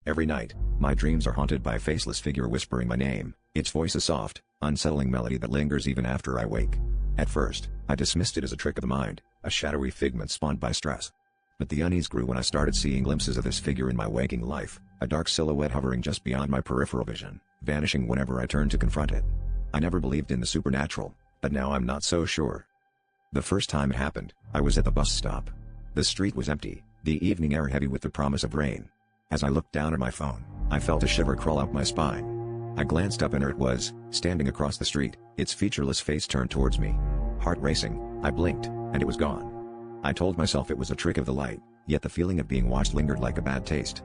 Every night, my dreams are haunted by a faceless figure whispering my name, its voice a soft, unsettling melody that lingers even after I wake. At first, I dismissed it as a trick of the mind, a shadowy figment spawned by stress. But the unease grew when I started seeing glimpses of this figure in my waking life, a dark silhouette hovering just beyond my peripheral vision, vanishing whenever I turned to confront it. I never believed in the supernatural, but now I'm not so sure. The first time it happened, I was at the bus stop. The street was empty, the evening air heavy with the promise of rain. As I looked down at my phone, I felt a shiver crawl up my spine. I glanced up and there it was, standing across the street, its featureless face turned towards me. Heart racing, I blinked, and it was gone. I told myself it was a trick of the light, yet the feeling of being watched lingered like a bad taste.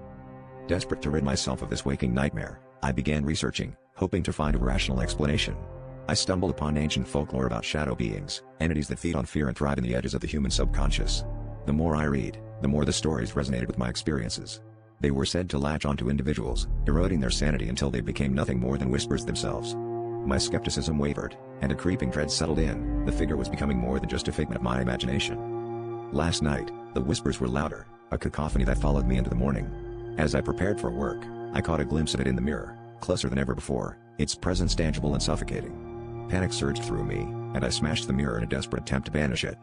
Desperate to rid myself of this waking nightmare, I began researching, hoping to find a rational explanation. I stumbled upon ancient folklore about shadow beings, entities that feed on fear and thrive in the edges of the human subconscious. The more I read, the more the stories resonated with my experiences. They were said to latch onto individuals, eroding their sanity until they became nothing more than whispers themselves. My skepticism wavered, and a creeping dread settled in. The figure was becoming more than just a figment of my imagination. Last night, the whispers were louder, a cacophony that followed me into the morning. As I prepared for work, I caught a glimpse of it in the mirror, closer than ever before, its presence tangible and suffocating. Panic surged through me, and I smashed the mirror in a desperate attempt to banish it.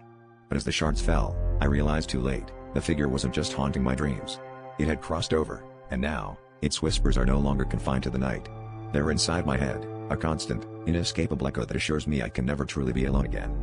But as the shards fell, I realized too late, the figure wasn't just haunting my dreams. It had crossed over, and now, its whispers are no longer confined to the night. They're inside my head, a constant, inescapable echo that assures me I can never truly be alone again.